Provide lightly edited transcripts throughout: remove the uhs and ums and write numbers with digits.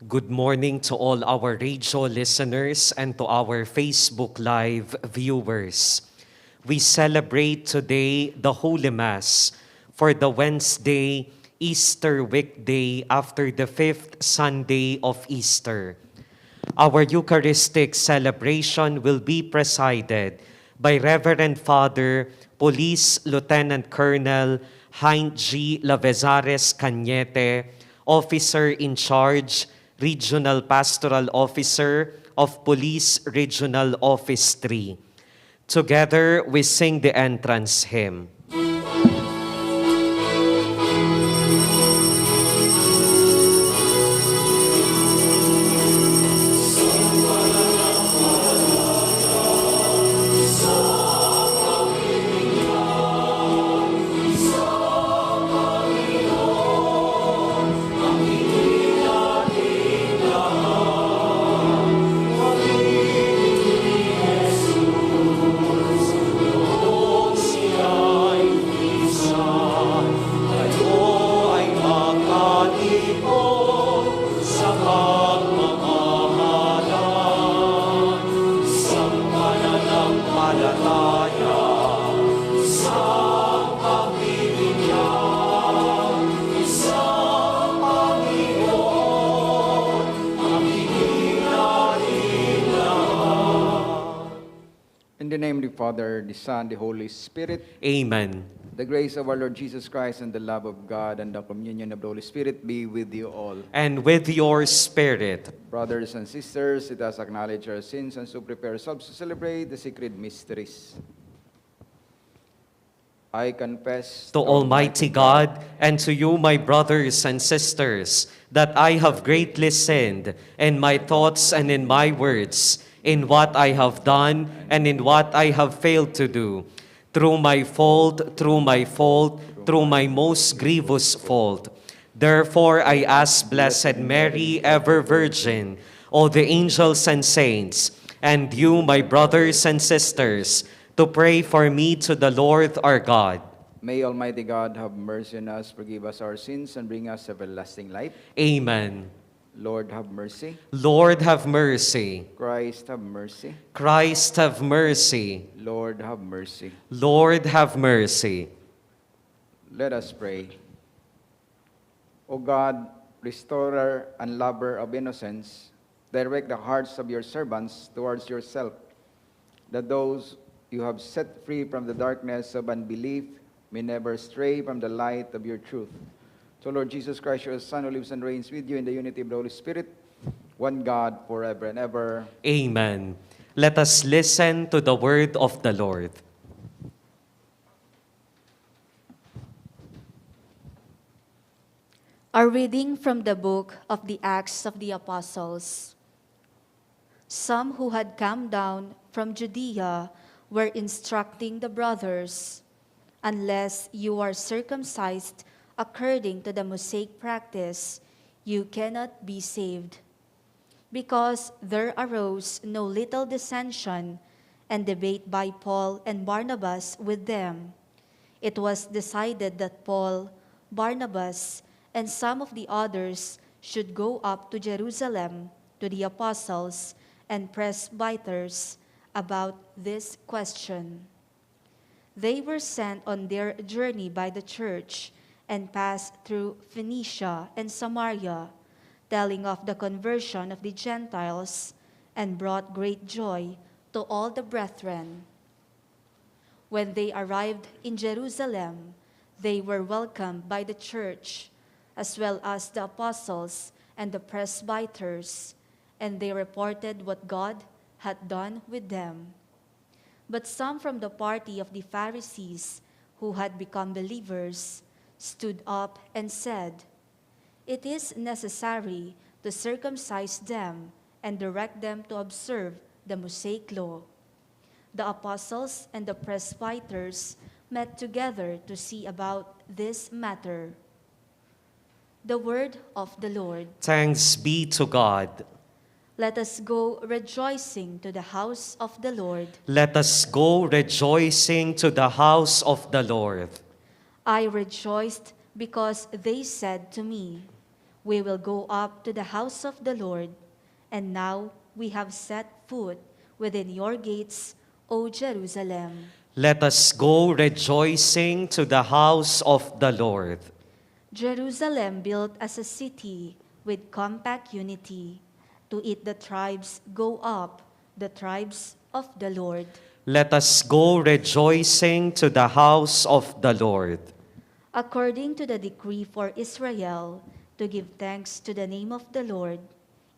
Good morning to all our radio listeners and to our Facebook Live viewers. We celebrate today the Holy Mass for the Wednesday, Easter weekday after the fifth Sunday of Easter. Our Eucharistic celebration will be presided by Reverend Father Police Lieutenant Colonel Hein G. Lavezares Cañete, Officer in Charge, Regional Pastoral Officer of Police Regional Office 3. Together, we sing the entrance hymn. In the name of the Father, the Son, the Holy Spirit. Amen. The grace of our Lord Jesus Christ and the love of God and the communion of the Holy Spirit be with you all. And with your spirit. Brothers and sisters, let us acknowledge our sins and so prepare ourselves to celebrate the sacred mysteries. I confess To Almighty God and to you, my brothers and sisters, that I have greatly sinned in my thoughts and in my words, in what I have done and in what I have failed to do, through my fault, through my most grievous fault. Therefore I ask Blessed Mary, ever Virgin, all the angels and saints, and you, my brothers and sisters, to pray for me to the Lord our God. May Almighty God have mercy on us, forgive us our sins, and bring us everlasting life. Amen. Lord, have mercy. Lord, have mercy. Christ, have mercy. Christ, have mercy. Lord, have mercy. Lord, have mercy. Let us pray. O God, restorer and lover of innocence, direct the hearts of your servants towards yourself, that those you have set free from the darkness of unbelief may never stray from the light of your truth. So, Lord Jesus Christ, your Son, who lives and reigns with you in the unity of the Holy Spirit, one God, forever and ever. Amen. Let us listen to the word of the Lord. A reading from the book of the Acts of the Apostles. Some who had come down from Judea were instructing the brothers, "Unless you are circumcised according to the Mosaic practice, you cannot be saved." Because there arose no little dissension and debate by Paul and Barnabas with them. It was decided that Paul, Barnabas, and some of the others should go up to Jerusalem to the apostles and presbyters about this question. They were sent on their journey by the church and passed through Phoenicia and Samaria, telling of the conversion of the Gentiles, and brought great joy to all the brethren. When they arrived in Jerusalem, they were welcomed by the church, as well as the apostles and the presbyters, and they reported what God had done with them. But some from the party of the Pharisees, who had become believers, stood up and said, "It is necessary to circumcise them and direct them to observe the Mosaic law." The apostles and the presbyters met together to see about this matter. The word of the Lord. Thanks be to God. Let us go rejoicing to the house of the Lord. Let us go rejoicing to the house of the Lord. I rejoiced because they said to me, We will go up to the house of the Lord, and now we have set foot within your gates, O Jerusalem. Let us go rejoicing to the house of the Lord. Jerusalem built as a city with compact unity. To it the tribes go up, the tribes of the Lord. Let us go rejoicing to the house of the Lord. According to the decree for Israel, to give thanks to the name of the Lord,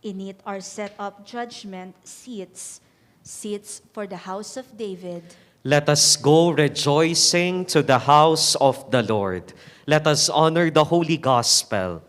in it are set up judgment seats, seats for the house of David. Let us go rejoicing to the house of the Lord. Let us honor the Holy Gospel.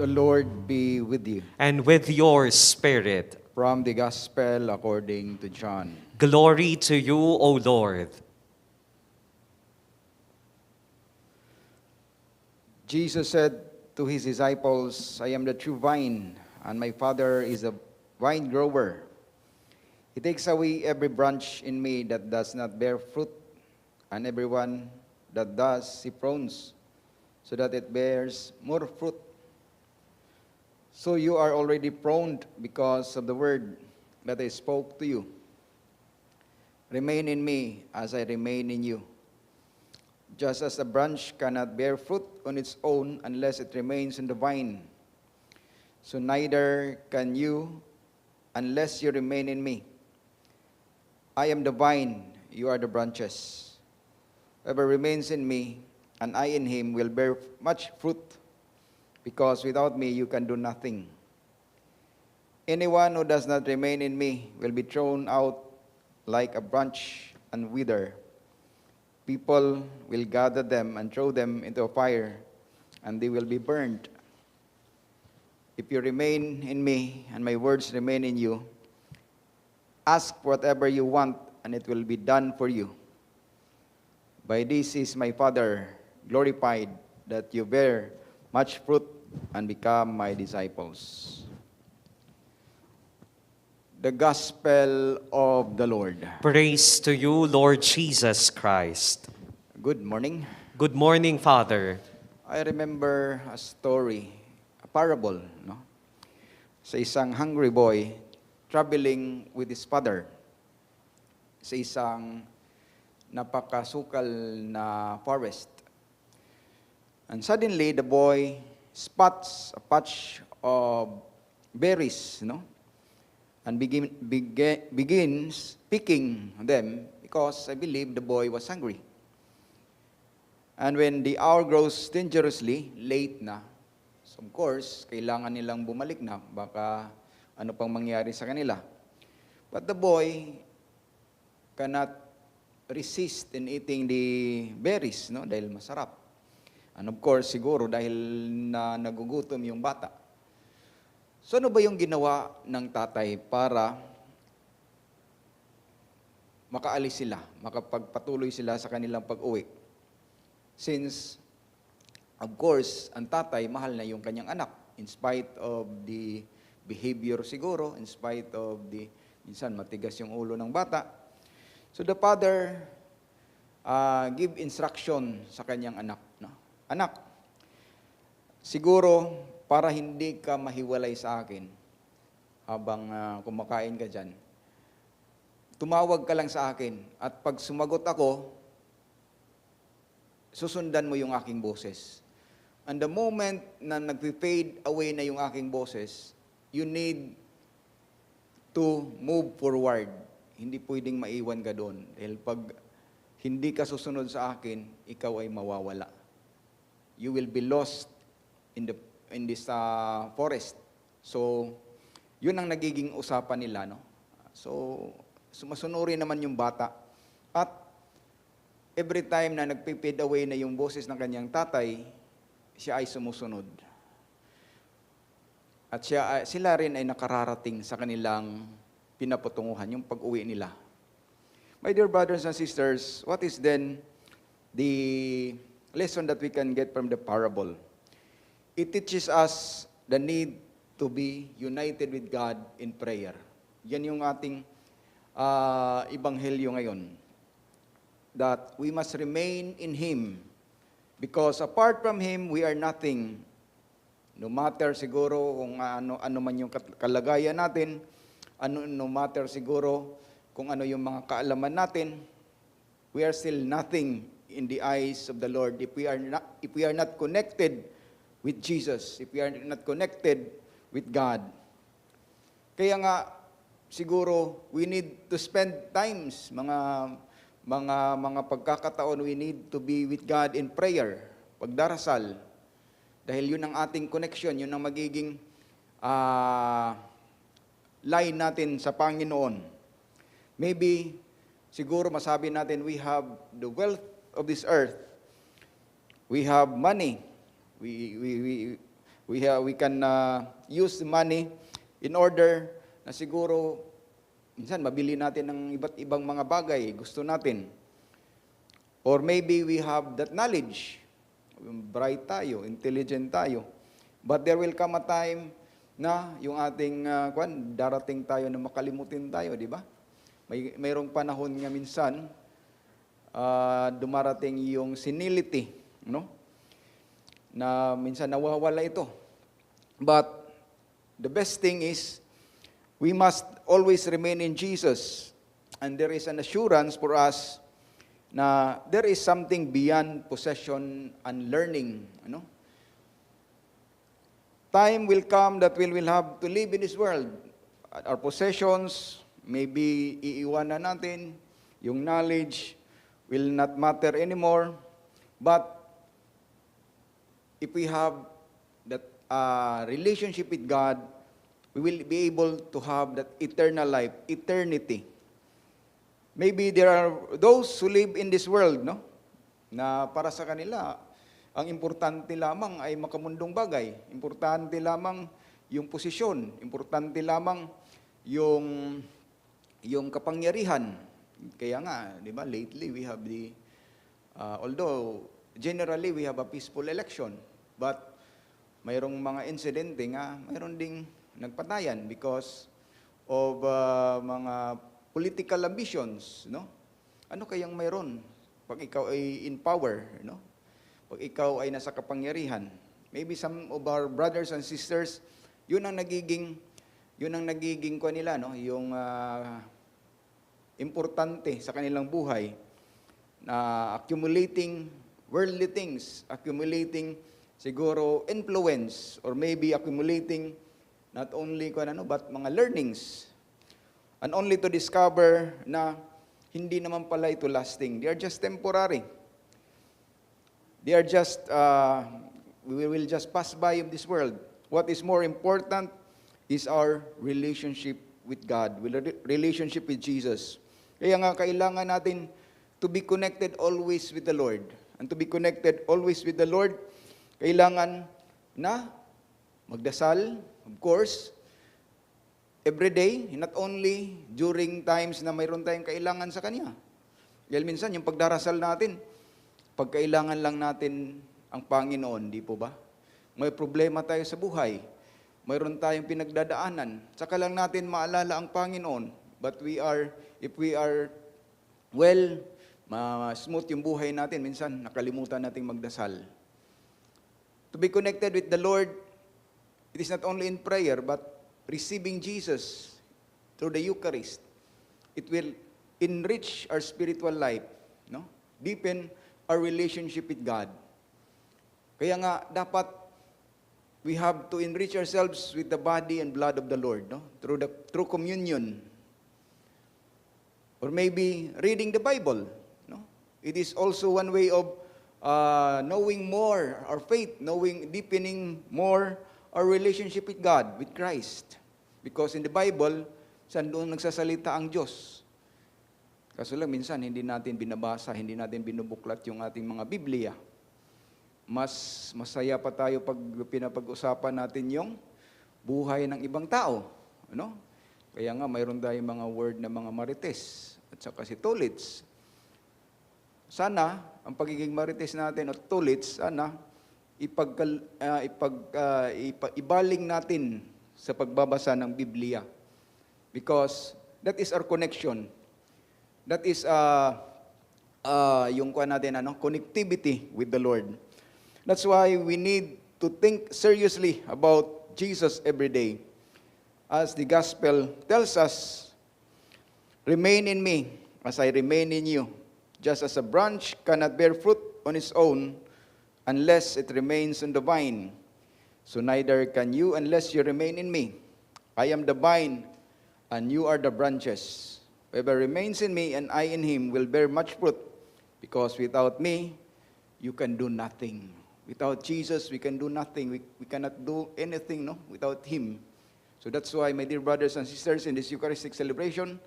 The Lord be with you. And with your spirit. From the Gospel according to John. Glory to you, O Lord. Jesus said to his disciples, I am the true vine, and my Father is a vine grower. He takes away every branch in me that does not bear fruit, and every one that does, he prunes, so that it bears more fruit. So you are already pruned because of the word that I spoke to you. Remain in me as I remain in you. Just as a branch cannot bear fruit on its own unless it remains in the vine, so neither can you unless you remain in me. I am the vine, you are the branches. Whoever remains in me, and I in him, will bear much fruit, because without me you can do nothing. Anyone who does not remain in me will be thrown out like a branch and wither. People will gather them and throw them into a fire, and they will be burned. If you remain in me and my words remain in you, ask whatever you want, and it will be done for you. By this is my Father glorified, that you bear much fruit and become my disciples. The Gospel of the Lord. Praise to you, Lord Jesus Christ. Good morning. Good morning, Father. I remember a story, a parable, no? Sa isang hungry boy traveling with his father sa isang napakasukal na forest. And suddenly, the boy spots a patch of berries, no? And begins picking them because I believe the boy was hungry. And when the hour grows dangerously late na, so of course, kailangan nilang bumalik na, baka ano pang mangyari sa kanila. But the boy cannot resist in eating the berries, no? Dahil masarap. And of course, siguro dahil na nagugutom yung bata. So ano ba yung ginawa ng tatay para makaalis sila, makapagpatuloy sila sa kanilang pag-uwi? Since, of course, ang tatay, mahal na yung kanyang anak. In spite of the behavior siguro, in spite of the, minsan matigas yung ulo ng bata. So the father give instruction sa kanyang anak. No? Anak, siguro para hindi ka mahiwalay sa akin habang kumakain ka dyan, tumawag ka lang sa akin at pag sumagot ako, susundan mo yung aking boses. And the moment na nag-fade away na yung aking boses, you need to move forward. Hindi pwedeng maiwan ka doon. Dahil pag hindi ka susunod sa akin, ikaw ay mawawala. You will be lost in this forest. So, yun ang nagiging usapan nila, no? So, sumasunuri naman yung bata. At every time na nagpipid away na yung boses ng kanyang tatay, siya ay sumusunod. At sila rin ay nakararating sa kanilang pinapatunguhan, yung pag-uwi nila. My dear brothers and sisters, what is then the lesson that we can get from the parable? It teaches us the need to be united with God in prayer. Yan yung ating ebanghelyo ngayon. That we must remain in Him. Because apart from Him, we are nothing. No matter siguro kung ano man yung kalagayan natin, no matter siguro kung ano yung mga kaalaman natin, we are still nothing in the eyes of the Lord if we are not connected with Jesus, if we are not connected with God. Kaya nga siguro we need to spend times, mga pagkakataon, we need to be with God in prayer, pagdarasal. Dahil yun ang ating connection, yun ang magiging line natin sa Panginoon. Maybe, siguro masabi natin, we have the wealth of this earth. We have money. We can use the money in order na siguro, minsan mabili natin ng iba't ibang mga bagay, gusto natin. Or maybe we have that knowledge. Bright tayo, intelligent tayo. But there will come a time na yung ating darating tayo na makalimutin tayo, di ba? Mayroong panahon nga minsan, dumarating yung senility, no? Na minsan nawawala ito. But the best thing is, we must always remain in Jesus. And there is an assurance for us na there is something beyond possession and learning. Ano? Time will come that we will have to live in this world. Our possessions, maybe iiwanan natin. Yung knowledge will not matter anymore. But if we have that relationship with God, we will be able to have that eternal life, eternity. Maybe there are those who live in this world, no? Na para sa kanila, ang importante lamang ay makamundong bagay. Importante lamang yung posisyon. Importante lamang yung kapangyarihan. Kaya nga, di ba, lately we have although generally we have a peaceful election, but mayroong mga insidente nga, mayroon ding nagpatayan because of mga political ambitions, no? Ano kayang mayroon pag ikaw ay in power, no? Pag ikaw ay nasa kapangyarihan. Maybe some of our brothers and sisters, yun ang nagiging nila, no? Yung importante sa kanilang buhay na accumulating worldly things, accumulating siguro influence, or maybe accumulating not only but mga learnings. And only to discover na hindi naman pala ito lasting. They are just temporary. They are just, we will just pass by of this world. What is more important is our relationship with God, relationship with Jesus. Kaya nga kailangan natin to be connected always with the Lord. And to be connected always with the Lord, kailangan na magdasal, of course, every day, not only during times na mayroon tayong kailangan sa Kanya. Dahil minsan, yung pagdarasal natin, pagkailangan lang natin ang Panginoon, di po ba? May problema tayo sa buhay. Mayroon tayong pinagdadaanan. Saka lang natin maalala ang Panginoon. But if we are smooth yung buhay natin, minsan nakalimutan nating magdasal. To be connected with the Lord, it is not only in prayer, but receiving Jesus through the Eucharist. It will enrich our spiritual life, no? Deepen our relationship with God. Kaya nga, dapat we have to enrich ourselves with the body and blood of the Lord, no? Through communion. Or maybe reading the Bible, no? It is also one way of knowing more our faith, deepening more our relationship with God, with Christ. Because in the Bible, saan doon nagsasalita ang Diyos? Kaso lang minsan hindi natin binabasa, hindi natin binubuklat yung ating mga Biblia. Mas masaya pa tayo pag pinapag-usapan natin yung buhay ng ibang tao. Ano? Kaya nga mayroon tayong mga word na mga marites at saka si tulits. Sana, ang pagiging marites natin at tulits, sana ibaling natin sa pagbabasa ng Biblia. Because that is our connection. That is yung connectivity with the Lord. That's why we need to think seriously about Jesus every day. As the gospel tells us, remain in me as I remain in you. Just as a branch cannot bear fruit on its own unless it remains on the vine, so neither can you unless you remain in me. I am the vine, and you are the branches. Whoever remains in me and I in him will bear much fruit, because without me, you can do nothing. Without Jesus, we can do nothing. We cannot do anything without him. So that's why, my dear brothers and sisters, in this Eucharistic celebration,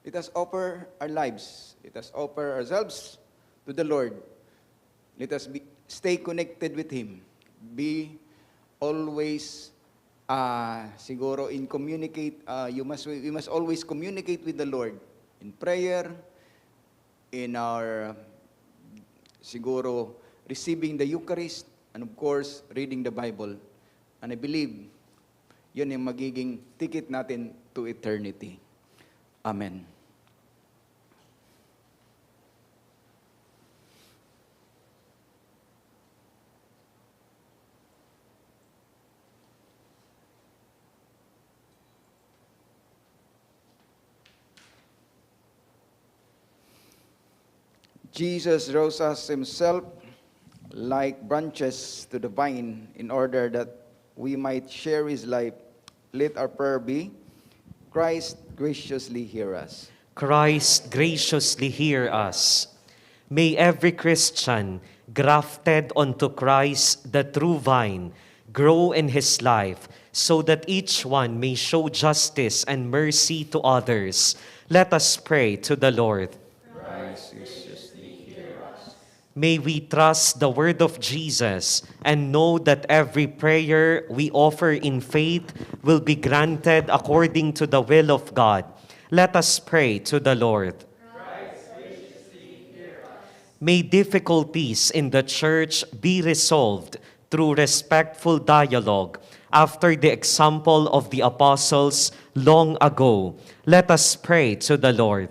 let us offer our lives. Let us offer ourselves to the Lord. Let us stay connected with him. Be always siguro we must always communicate with the Lord in prayer, in our siguro receiving the Eucharist, and of course reading the Bible. And I believe yun yung magiging ticket natin to eternity. Amen. Jesus rose us himself like branches to the vine in order that we might share his life. Let our prayer be, Christ, graciously hear us. Christ, graciously hear us. May every Christian, grafted onto Christ, the true vine, grow in his life, so that each one may show justice and mercy to others. Let us pray to the Lord. Christ, graciously hear us. May we trust the word of Jesus and know that every prayer we offer in faith will be granted according to the will of God. Let us pray to the Lord. Christ, graciously hear us. May difficulties in the Church be resolved through respectful dialogue after the example of the apostles long ago. Let us pray to the Lord.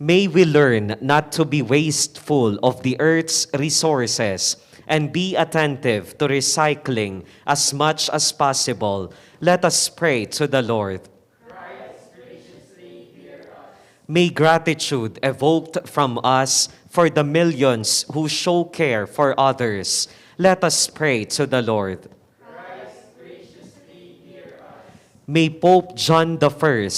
May we learn not to be wasteful of the earth's resources and be attentive to recycling as much as possible. Let us pray to the Lord. Christ, graciously hear us. May gratitude evoked from us for the millions who show care for others. Let us pray to the Lord. Christ, graciously hear us. May Pope John I,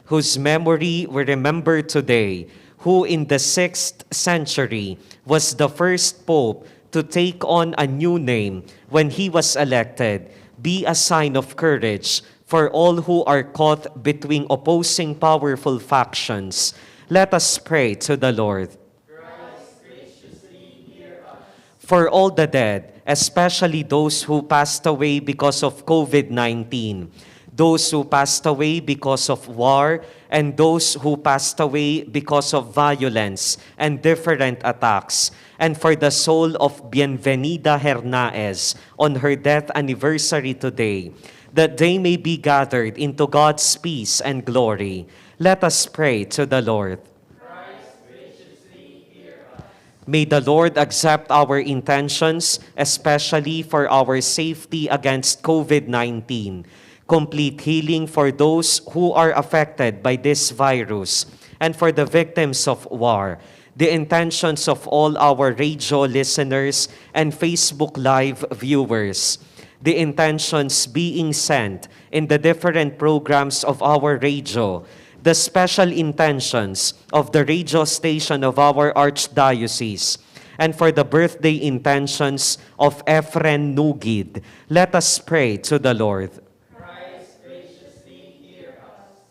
whose memory we remember today, who in the 6th century was the first pope to take on a new name when he was elected, be a sign of courage for all who are caught between opposing powerful factions. Let us pray to the Lord. Christ, graciously hear us. For all the dead, especially those who passed away because of COVID-19, those who passed away because of war, and those who passed away because of violence and different attacks, and for the soul of Bienvenida Hernaez on her death anniversary today, that they may be gathered into God's peace and glory. Let us pray to the Lord. Christ, graciously hear us. May the Lord accept our intentions, especially for our safety against COVID-19. Complete healing for those who are affected by this virus, and for the victims of war. The intentions of all our radio listeners and Facebook Live viewers. The intentions being sent in the different programs of our radio. The special intentions of the radio station of our Archdiocese. And for the birthday intentions of Efren Nugid. Let us pray to the Lord. Christ, graciously hear us.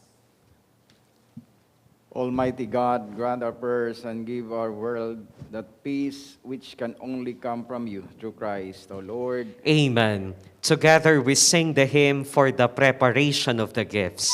Almighty God, grant our prayers and give our world that peace which can only come from you through Christ, our Lord. Amen. Together we sing the hymn for the preparation of the gifts.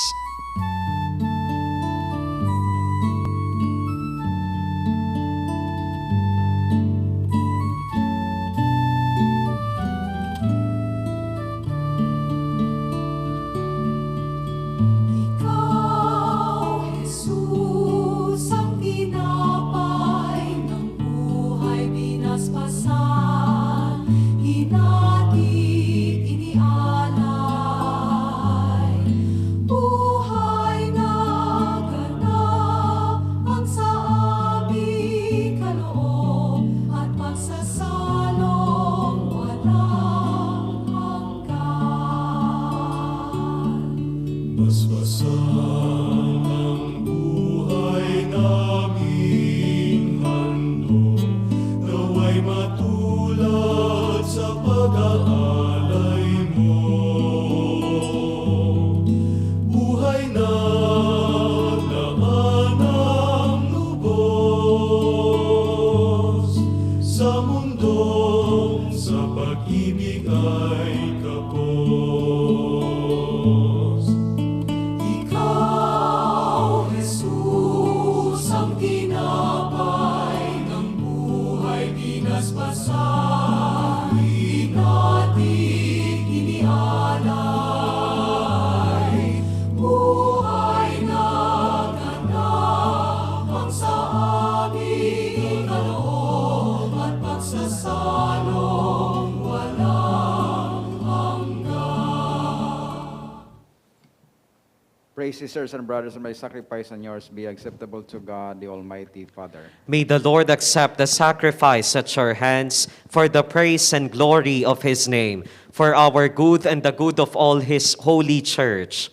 Pray, sisters and brothers, and my sacrifice and yours be acceptable to God, the Almighty Father. May the Lord accept the sacrifice at your hands for the praise and glory of his name, for our good and the good of all his holy church.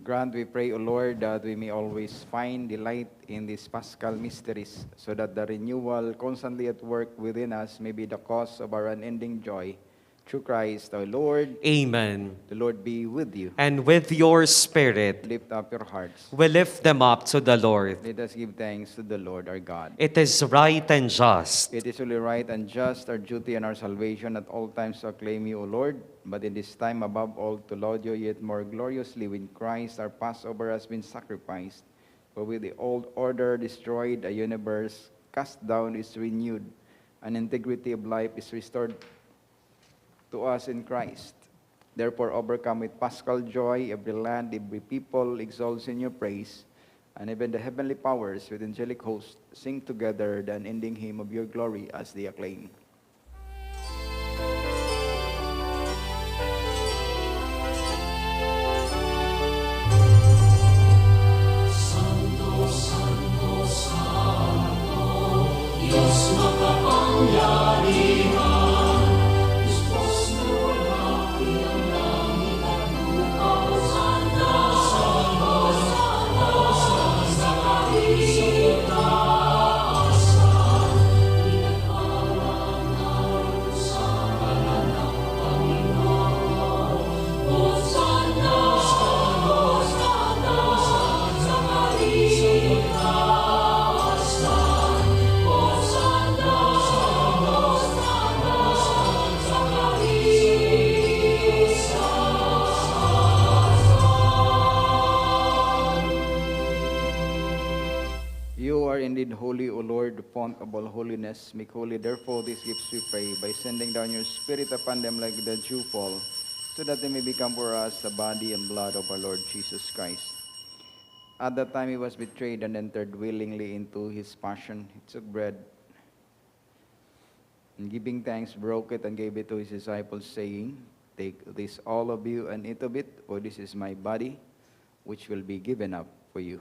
Grant, we pray, O Lord, that we may always find delight in these Paschal mysteries, so that the renewal constantly at work within us may be the cause of our unending joy. Through Christ our Lord. Amen. The Lord be with you. And with your spirit, Lift up your hearts. we lift them up to the Lord. Let us give thanks to the Lord our God. It is right and just. It is only right and just, our duty and our salvation at all times to acclaim you, O Lord, but in this time above all to laud you yet more gloriously when Christ our Passover has been sacrificed. For with the old order destroyed, a universe cast down is renewed, and integrity of life is restored to us in Christ. Therefore, overcome with paschal joy, every land, every people exalts in your praise, and even the heavenly powers with angelic hosts sing together the unending hymn of your glory as they acclaim. You are indeed holy, O Lord, the font of all holiness. Make holy, therefore, these gifts, we pray, by sending down your Spirit upon them like the dew fall, so that they may become for us the body and blood of our Lord Jesus Christ. At that time he was betrayed and entered willingly into his passion. He took bread, and giving thanks, broke it and gave it to his disciples, saying, "Take this, all of you, and eat of it, for this is my body, which will be given up for you."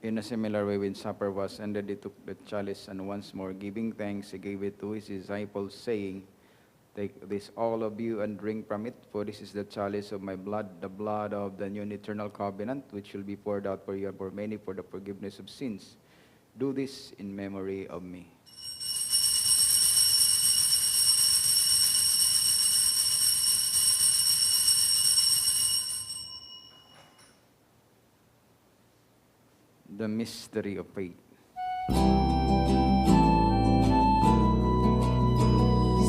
In a similar way, when supper was ended, he took the chalice, and once more giving thanks, he gave it to his disciples, saying, "Take this, all of you, and drink from it, for this is the chalice of my blood, the blood of the new and eternal covenant, which will be poured out for you and for many for the forgiveness of sins. Do this in memory of me. The mystery of faith.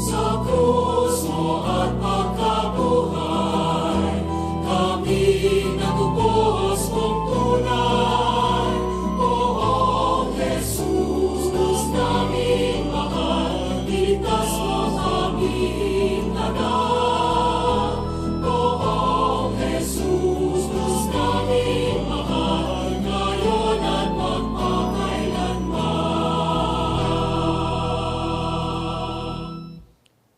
Sa krus mo at pagkabuhay, kami natupos mong tunay. Poong Jesus, Diyos naming mahal, ligtas mo aming anak. Poong Jesus, Diyos naming mahal, ngayon at magpakailanman.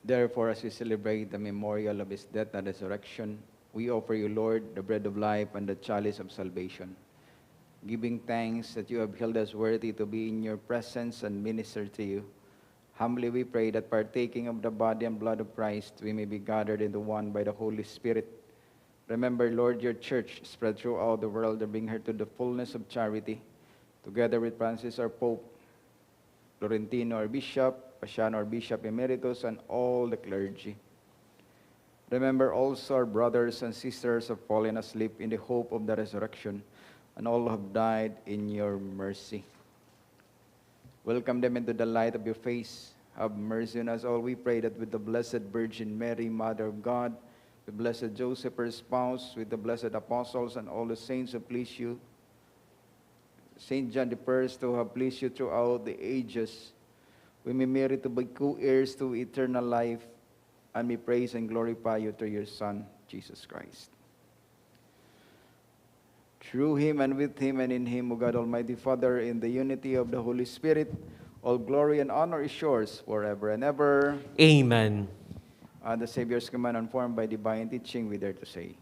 Therefore, as we celebrate the memorial of his death and resurrection, we offer you, Lord, the bread of life and the chalice of salvation, giving thanks that you have held us worthy to be in your presence and minister to you. Humbly we pray that partaking of the body and blood of Christ, we may be gathered into one by the Holy Spirit. Remember, Lord, your church spread throughout the world and bring her to the fullness of charity, together with Francis, our Pope, Florentino, our Bishop, Pasiano, our Bishop Emeritus, and all the clergy. Remember also our brothers and sisters who have fallen asleep in the hope of the resurrection, and all who have died in your mercy. Welcome them into the light of your face. Have mercy on us all, we pray, that with the Blessed Virgin Mary, Mother of God, with Blessed Joseph, her spouse, with the blessed apostles and all the saints who please you, Saint John the First, who have pleased you throughout the ages, we may merit to be co-heirs to eternal life, and may praise and glorify you through your Son, Jesus Christ. Through him and with him and in him, O God Almighty Father, in the unity of the Holy Spirit, all glory and honor is yours forever and ever. Amen. The Savior's command, informed by divine teaching, we dare to say.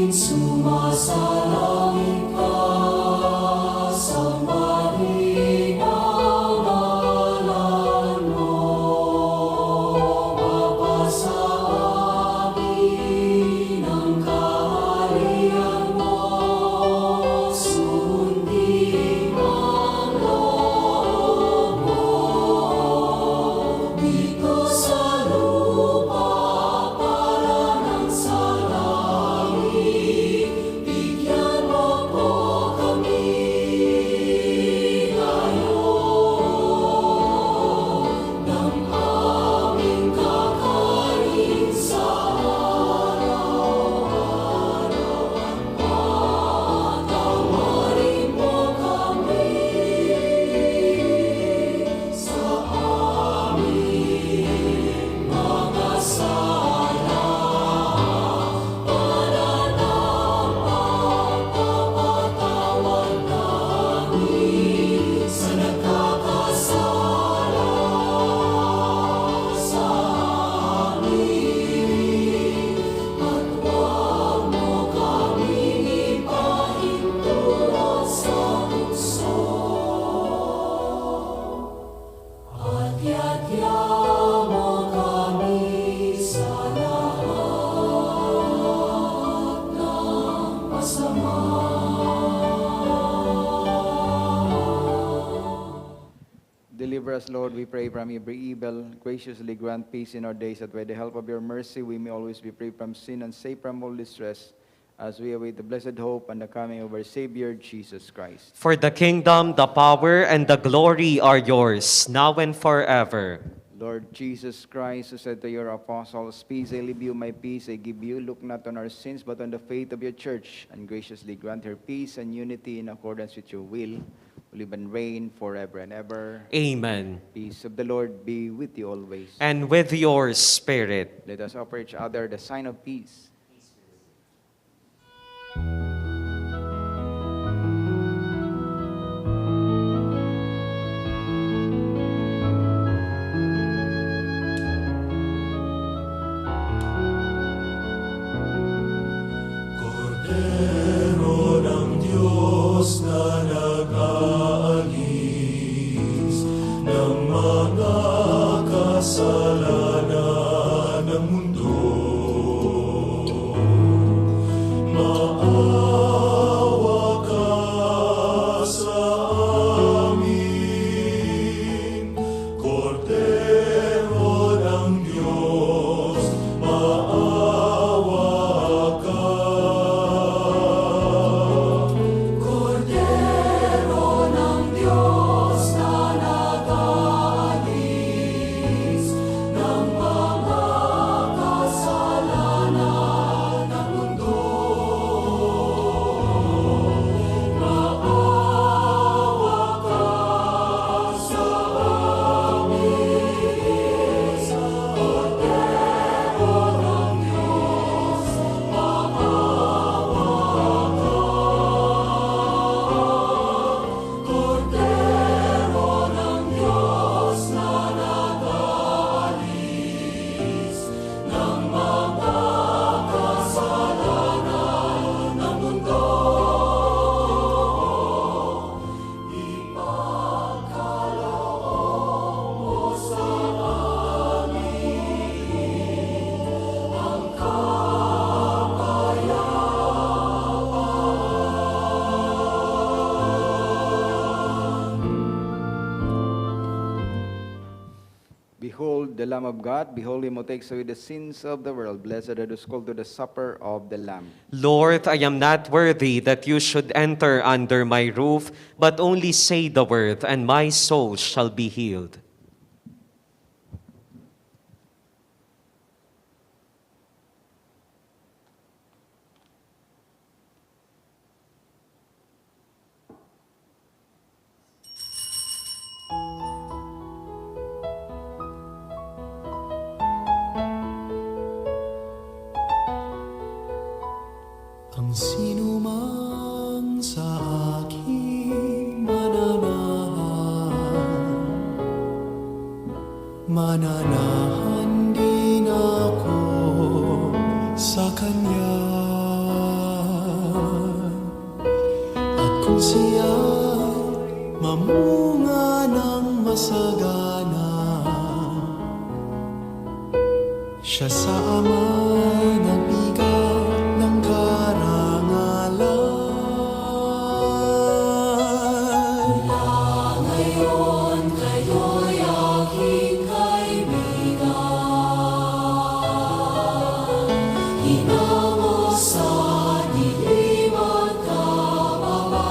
Sumasalangit ka sa malinaw na ngalan mo, mapasa amin ang kaharian mo, sundin ang loob mo, dito sa lupa para nang sa langit. Bigyan mo po kami ngayon ng aming kakanin sa araw-araw, at patawarin mo kami sa aming mga sala, para ng pagpapatawad namin sa nagkakasala sa amin. At huwag mo kaming ipahintulot sa tukso, at yadya mo kami sa lahat ng masama. Deliver us, Lord, we pray, from every evil. Graciously grant peace in our days, that by the help of your mercy we may always be free from sin and safe from all distress, as we await the blessed hope and the coming of our Savior, Jesus Christ. For the kingdom, the power, and the glory are yours, now and forever. Lord Jesus Christ, who said to your apostles, "Peace I leave you, my peace I give you. Look not on our sins, but on the faith of your church, and graciously grant her peace and unity in accordance with your will, who live and reign forever and ever." Amen. Peace of the Lord be with you always. And with your spirit. Let us offer each other the sign of peace. Cordero ng Diyos na the Lamb of God, behold him who takes away the sins of the world. Blessed are those called to the supper of the Lamb. Lord, I am not worthy that you should enter under my roof, but only say the word, and my soul shall be healed. Ang sinumang sa aking mananahan din ako sa Kanya. At kung siya'y mamunga ng masagana, siya sa amay nagbigay ng karangalan. Mula ngayon kayo'y aking kaibigan, hinango sa dilim at kababaan.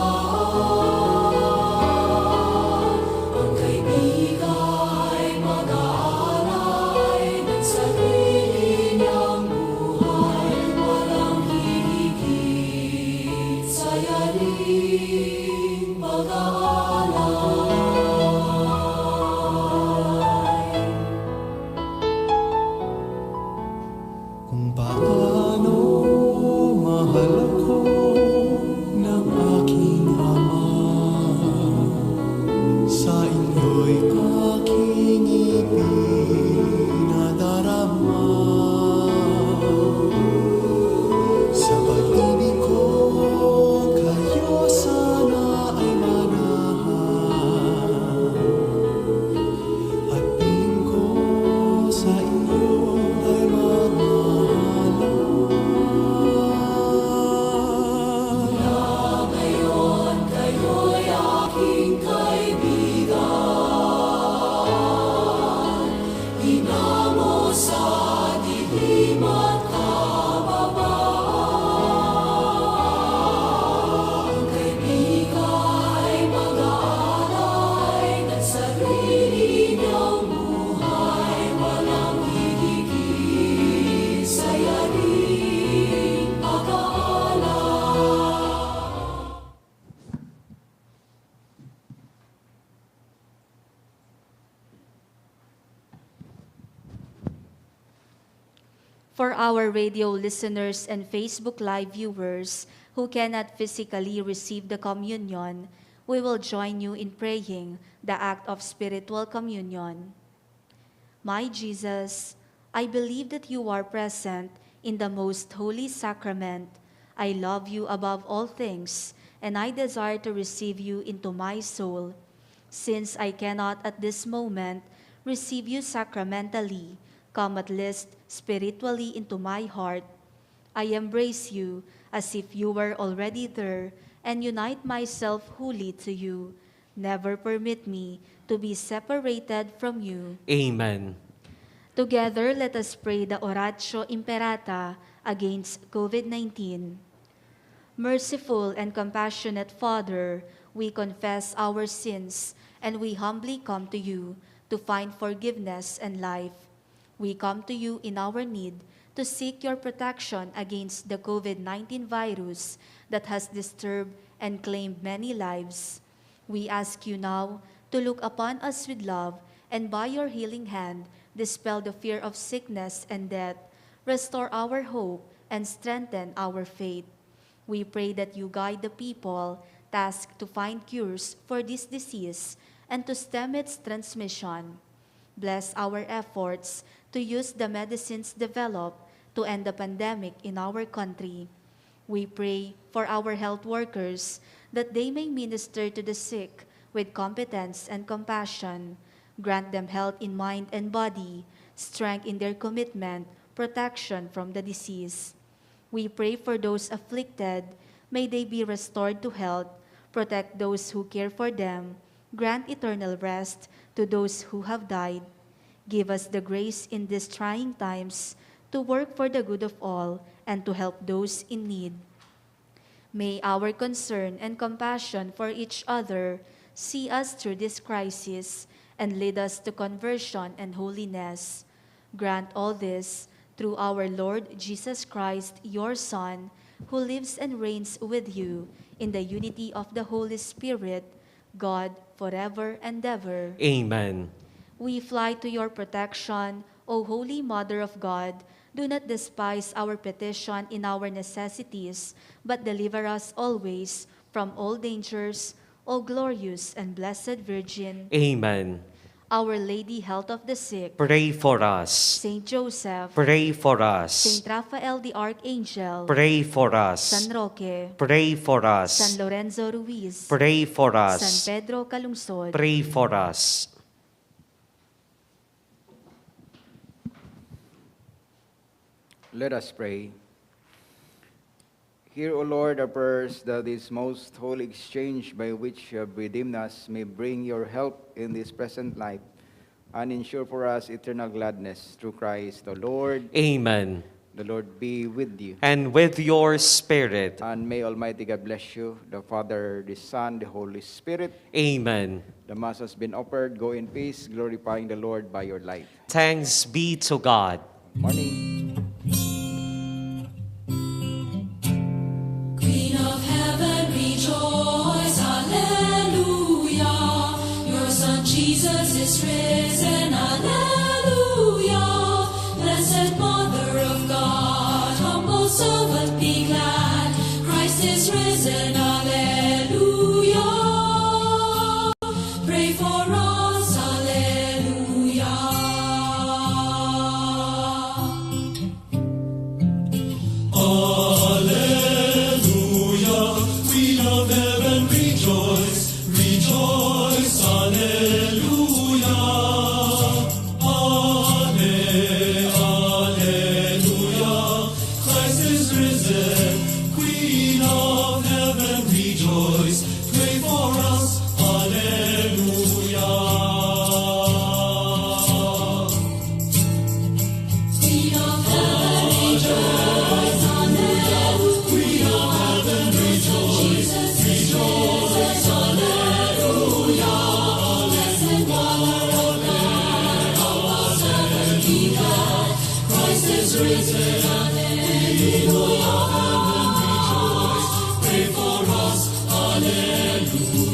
Ang kaibiga'y mag-aalay ng sarili niyang buhay, walang hihigit sa yaring pag-aalay. Kung paano mahal ako ng aking Ama, sa inyo'y aking ipinadarama. Sa pag-ibig ko, kayo sana ay manahan, at piling ko sa inyo ay magmahalan. Mula ngayon kayo'y aking kaibigan, hinango sa dilim at kababaan. Ang kaibiga'y mag-aalay ng sarili niyang buhay, walang hihigit sa yaring pag-aalay. For our radio listeners and Facebook Live viewers who cannot physically receive the communion, we will join you in praying the act of spiritual communion. My Jesus, I believe that you are present in the most holy sacrament. I love you above all things, and I desire to receive you into my soul. Since I cannot at this moment receive you sacramentally, come at least spiritually into my heart. I embrace you as if you were already there and unite myself wholly to you. Never permit me to be separated from you. Amen. Together, let us pray the Oratio Imperata against COVID-19. Merciful and compassionate Father, we confess our sins and we humbly come to you to find forgiveness and life. We come to you in our need to seek your protection against the COVID-19 virus that has disturbed and claimed many lives. We ask you now to look upon us with love and by your healing hand, dispel the fear of sickness and death, restore our hope, and strengthen our faith. We pray that you guide the people tasked to find cures for this disease and to stem its transmission. Bless our efforts to use the medicines developed to end the pandemic in our country. We pray for our health workers that they may minister to the sick with competence and compassion. Grant them health in mind and body, strength in their commitment, protection from the disease. We pray for those afflicted. May they be restored to health. Protect those who care for them. Grant eternal rest to those who have died. Give us the grace in these trying times to work for the good of all and to help those in need. May our concern and compassion for each other see us through this crisis and lead us to conversion and holiness. Grant all this through our Lord Jesus Christ, your Son, who lives and reigns with you in the unity of the Holy Spirit, God, forever and ever. Amen. We fly to your protection, O Holy Mother of God. Do not despise our petition in our necessities, but deliver us always from all dangers, O glorious and blessed Virgin. Amen. Our Lady, Health of the Sick, Pray for us. Saint Joseph, Pray for us. Saint Raphael the Archangel, Pray for us. San Roque, Pray for us. San Lorenzo Ruiz, Pray for San us. Pedro Calungsod, Pray for us. Let us pray. Hear, O Lord, our prayers, that this most holy exchange by which you have redeemed us may bring your help in this present life and ensure for us eternal gladness through Christ the Lord. Amen. The Lord be with you. And with your spirit. And may Almighty God bless you, the Father, the Son, the Holy Spirit. Amen. The Mass has been offered. Go in peace, glorifying the Lord by your life. Thanks be to God. Morning. Queen of heaven, rejoice, hallelujah. Your Son Jesus is risen, hallelujah. Blessed Mother of God, humble servant, be glad. Christ is risen, hallelujah. Pray for us, hallelujah. Pray for us, hallelujah.